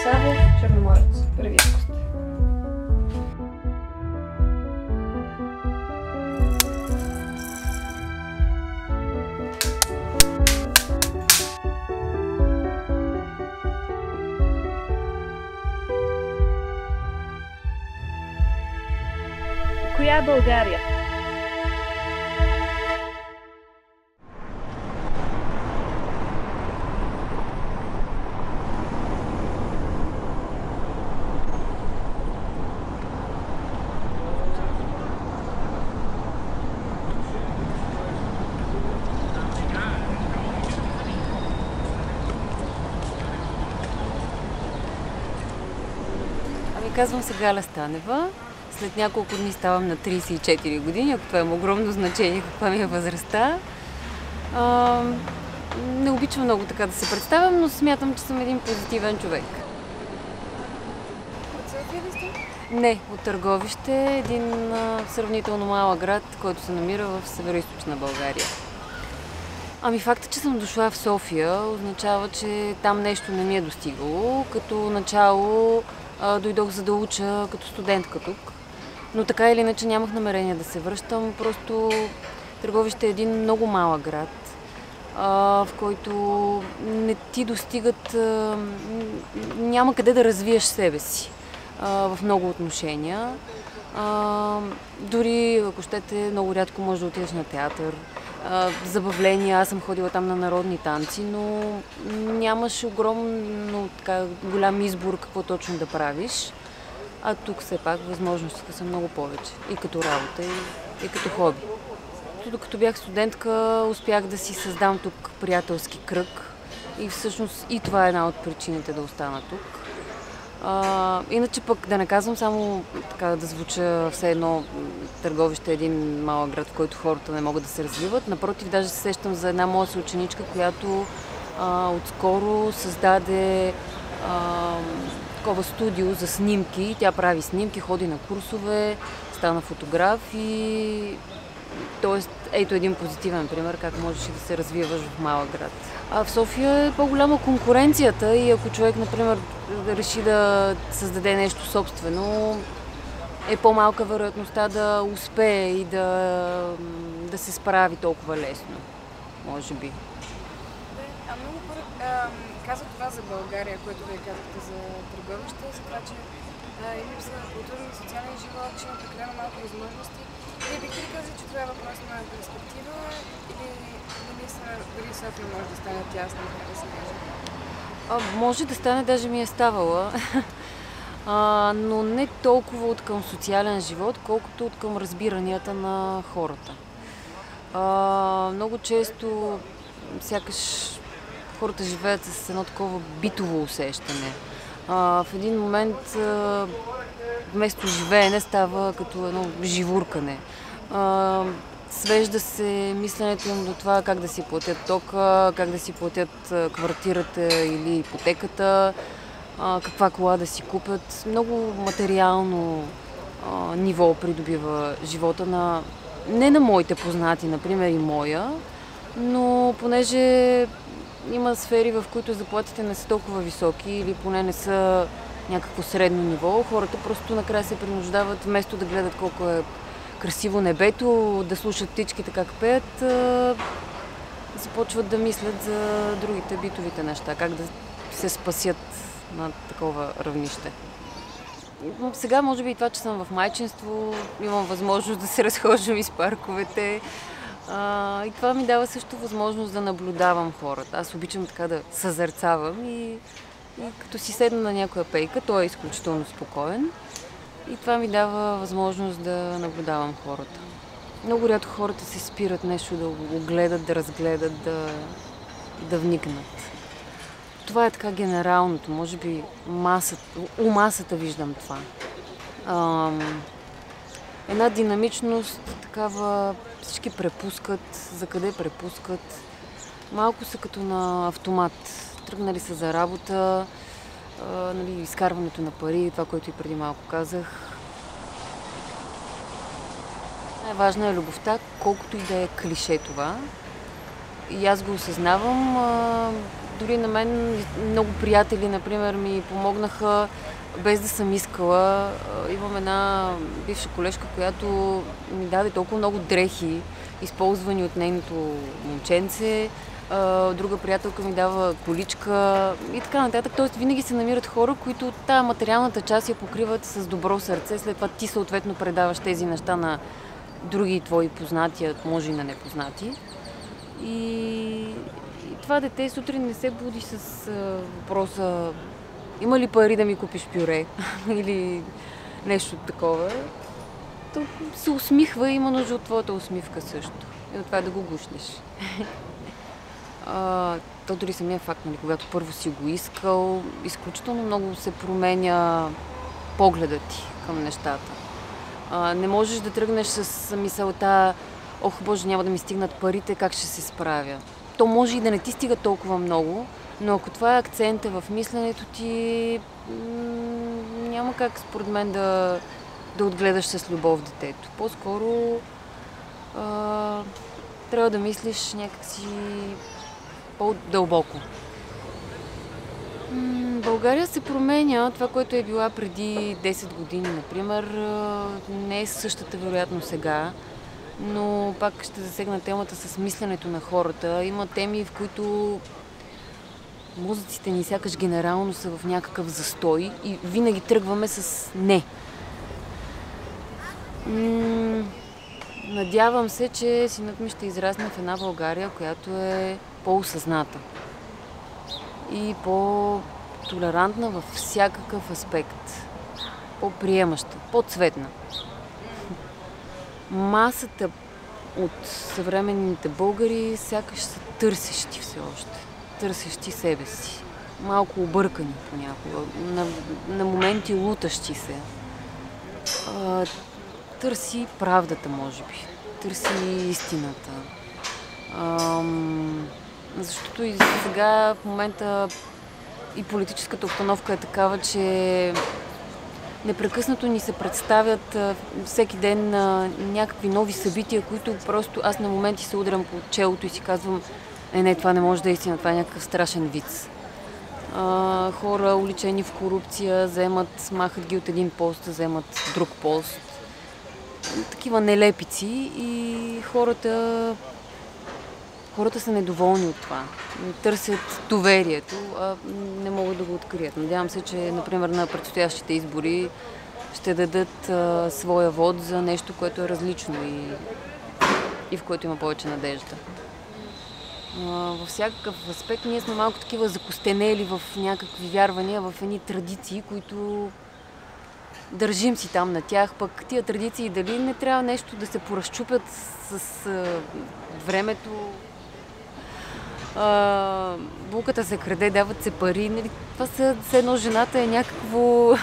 Савов, Черноморец. Първи август. Коя е България? Казвам се Галя Станева. След няколко дни ставам на 34 години, ако това има огромно значение каква ми е възрастта. Не обичам много така да се представям, но смятам, че съм един позитивен човек. От София ли сте? Не, от Търговище, един сравнително малък град, който се намира в североизточна България. Факта, че съм дошла в София, означава, че там нещо не ми е достигало. Като начало дойдох за да уча като студентка тук, но така или иначе нямах намерение да се връщам. Просто Търговище е един много малък град, в който не ти достигат, няма къде да развиеш себе си в много отношения. Дори, ако щете, много рядко можеш да отидеш на театър. Забавления, аз съм ходила там на народни танци, но нямаш огромно голям избор какво точно да правиш. А тук все пак възможностите са много повече. И като работа, и като хоби. Докато бях студентка, успях да си създам тук приятелски кръг. И всъщност и това е една от причините да остана тук. Иначе пък да не казвам само така да звуча все едно Търговище е един малък град, в който хората не могат да се развиват. Напротив, даже се сещам за една моя съученичка, която отскоро създаде такова студио за снимки. Тя прави снимки, ходи на курсове, стана фотограф и тоест, ето един позитивен пример как можеш да се развиваш в малък град. В София е по-голяма конкуренцията и ако човек, например, реши да създаде нещо собствено, е по-малка вероятността да успее и да се справи толкова лесно, може би. Много каза това за България, което вие казахте за Търговище, за това, че и липса на културен и социален живот, че има прекалено малко възможности. Вие бихте ли казали, че това е въпрос на перспектива или дали София може да стане тясна, да се каже? Може да стане, даже ми е ставала, но не толкова от към социален живот, колкото от към разбиранията на хората. Много често сякаш хората живеят с едно такова битово усещане. В един момент вместо живеене става като едно живуркане. Свежда се мисленето им до това как да си платят тока, как да си платят квартирата или ипотеката, каква кола да си купят. Много материално ниво придобива живота не на моите познати, например и моя, но понеже има сфери, в които заплатите не са толкова високи или поне не са някакво средно ниво, хората просто накрая се принуждават, вместо да гледат колко е красиво небето, да слушат птичките как пеят, започват да мислят за другите битовите неща, как да се спасят на такова равнище. Сега, може би и това, че съм в майчинство, имам възможност да се разхождам из парковете. И това ми дава също възможност да наблюдавам хората. Аз обичам така да съзерцавам и като си седна на някоя пейка, той е изключително спокоен. И това ми дава възможност да наблюдавам хората. Много рядко хората се спират нещо да го гледат, да разгледат, да вникнат. Това е така генералното, може би у масата виждам това. Една динамичност, такава, всички препускат, за къде препускат. Малко са като на автомат. Тръгнали са за работа, изкарването на пари, това, което и преди малко казах. Най-важна е любовта, колкото и да е клише това. И аз го осъзнавам. дори на мен много приятели, например, ми помогнаха без да съм искала. Имам една бивша колежка, която ми даде толкова много дрехи, използвани от нейното момченце. Друга приятелка ми дава количка и така нататък. Тоест винаги се намират хора, които тая материалната част я покриват с добро сърце. След това ти съответно предаваш тези неща на други твои познати, може и на непознати. И това дете сутрин не се буди с въпроса: има ли пари да ми купиш пюре или нещо такова. То се усмихва и има нужда от твоята усмивка също. И от това да го гушнеш. То дори самия факт, нали, когато първо си го искал, изключително много се променя погледът ти към нещата. Не можеш да тръгнеш с мисълта: ох, Боже, няма да ми стигнат парите, как ще се справя. То може и да не ти стига толкова много, но ако това е акцента в мисленето ти, няма как според мен да отгледаш с любов детето. По-скоро трябва да мислиш някакси по-дълбоко. България се променя. Това, което е била преди 10 години, например, не е същата вероятно сега, но пак ще засегна темата с мисленето на хората. Има теми, в които мозъците ни сякаш генерално са в някакъв застой и винаги тръгваме с не. Надявам се, че синът ми ще израсне в една България, която е по-осъзната и по-толерантна във всякакъв аспект, по-приемаща, по-цветна. Масата от съвременните българи сякаш са търсещи все още, търсещи себе си, малко объркани понякога, на моменти лутащи се. Търси правдата, може би. Търси истината. Защото и сега в момента и политическата обстановка е такава, че непрекъснато ни се представят всеки ден някакви нови събития, които просто аз на моменти се удрям по челото и си казвам: не, това не може да е истина, това е някакъв страшен виц. Хора, уличени в корупция, махат ги от един пост, вземат друг пост. Такива нелепици и хората са недоволни от това. Търсят доверието, а не могат да го открият. Надявам се, че, например, на предстоящите избори ще дадат своя вод за нещо, което е различно и в което има повече надежда. Във всякакъв аспект ние сме малко такива закостенели в някакви вярвания, в едни традиции, които държим си там на тях, пък тия традиции дали не трябва нещо да се поразчупят с времето. Булката се краде, дават се пари. Нали? Това все едно жената е някакво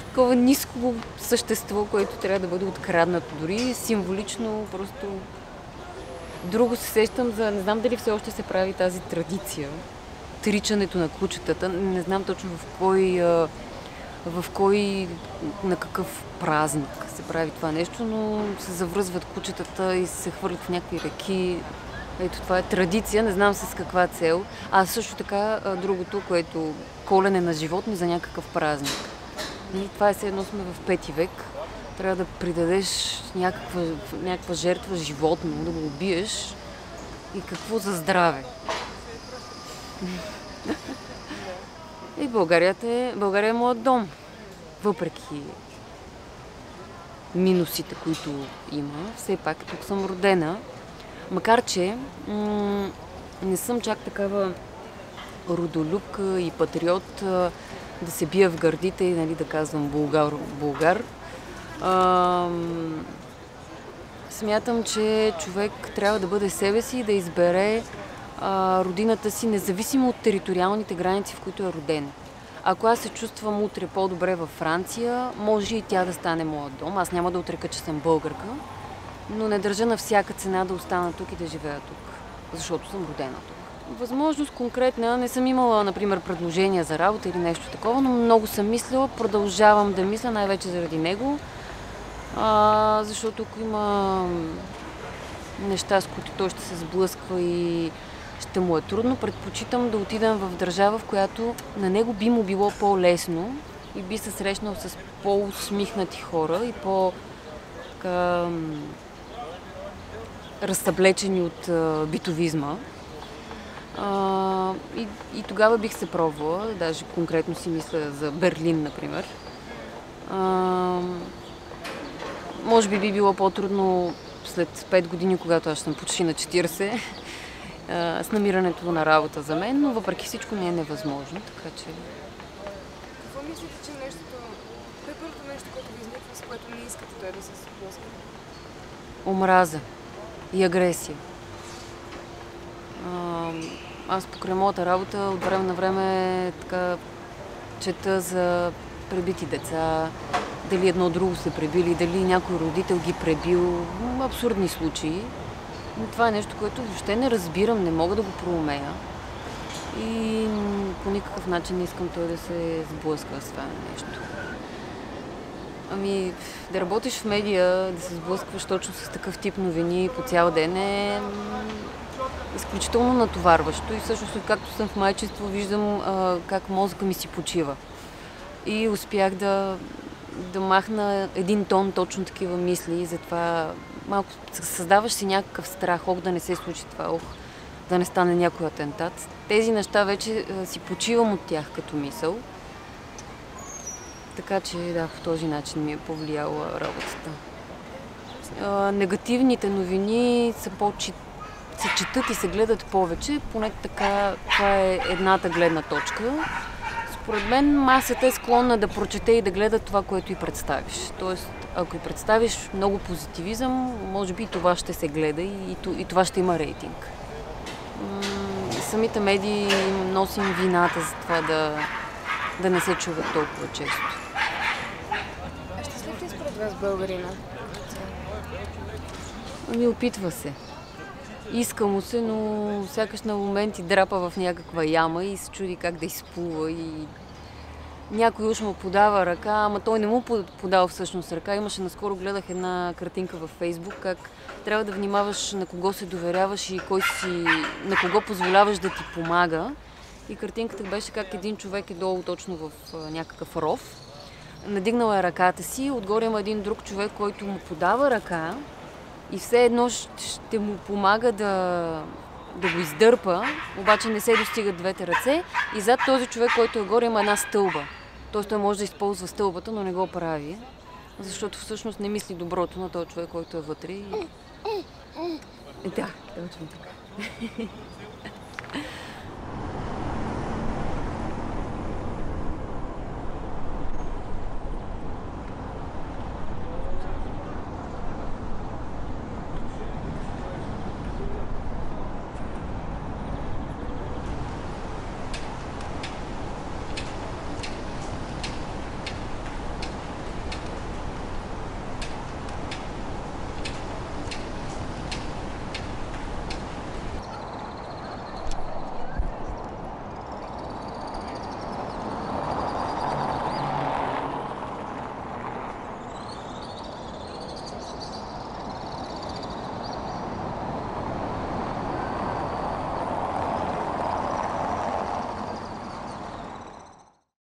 такова ниско същество, което трябва да бъде откраднато. Дори символично, просто друго се сещам за... Не знам дали все още се прави тази традиция. Тричането на кучетата. Не знам точно на какъв празник се прави това нещо, но се завръзват кучетата и се хвърлят в някакви реки. Ето, това е традиция, не знам с каква цел. А също така другото, което колене на животни за някакъв празник. И това е все едно сме в 5 век. Трябва да придадеш някаква жертва животно, да го убиеш и какво за здраве. И България е моят дом. Въпреки минусите, които има, все пак тук съм родена. Макар че не съм чак такава родолюбка и патриот да се бия в гърдите и, нали, да казвам българ. Смятам, че човек трябва да бъде себе си и да избере родината си, независимо от териториалните граници, в които е роден. Ако аз се чувствам утре по-добре във Франция, може и тя да стане моят дом. Аз няма да отрека, че съм българка, но не държа на всяка цена да остана тук и да живея тук, защото съм родена тук. Възможност конкретна, не съм имала, например, предложения за работа или нещо такова, но много съм мислила, продължавам да мисля, най-вече заради него, защото ако има неща, с които той ще се сблъсква и ще му е трудно. Предпочитам да отидем в държава, в която на него би му било по-лесно и би се срещнал с по-усмихнати хора и разсъблечени от битовизма. И тогава бих се пробвала, даже конкретно си мисля за Берлин, например. Може би било по-трудно след 5 години, когато аз съм почти на 40, с намирането на работа за мен, но въпреки всичко не е невъзможно, така че... Какво мислите, че кое е първото нещо, което ви изниква, с което не искате той да се сблъска? Омраза и агресия. Аз покрай моята работа от време на време така чета за пребити деца, дали едно друго се пребили, дали някой родител ги пребил. Абсурдни случаи. Но това е нещо, което въобще не разбирам, не мога да го проумея. И по никакъв начин не искам той да се сблъска с това нещо. Да работиш в медия, да се сблъскваш точно с такъв тип новини по цял ден е изключително натоварващо. И всъщност, както съм в майчинство, виждам как мозъка ми си почива. И успях да махна един тон точно такива мисли и затова малко създаваш си някакъв страх, да не се случи това, да не стане някой атентат. Тези неща вече си почивам от тях като мисъл. Така че да, по този начин ми е повлияла работата. Негативните новини се четат и се гледат повече, поне така това е едната гледна точка. Според мен масата е склонна да прочете и да гледа това, което й представиш. Тоест, ако й представиш много позитивизъм, може би и това ще се гледа и това ще има рейтинг. Самите медии носим вината за това да не се чуват толкова често. А щастлив ли според вас българина? Опитва се. Иска му се, но сякаш на моменти драпа в някаква яма и се чуди как да изплува и някой уж му подава ръка, ама той не му подава всъщност ръка. Имаше, наскоро гледах една картинка във Фейсбук, как трябва да внимаваш на кого се доверяваш и на кого позволяваш да ти помага. И картинката беше как един човек е долу точно в някакъв ров. Надигнал е ръката си, отгоре има един друг човек, който му подава ръка и все едно ще му помага да го издърпа, обаче не се достигат двете ръце и зад този човек, който е горе, има една стълба. Тоест той може да използва стълбата, но не го прави, защото всъщност не мисли доброто на този човек, който е вътре. Да, точно така.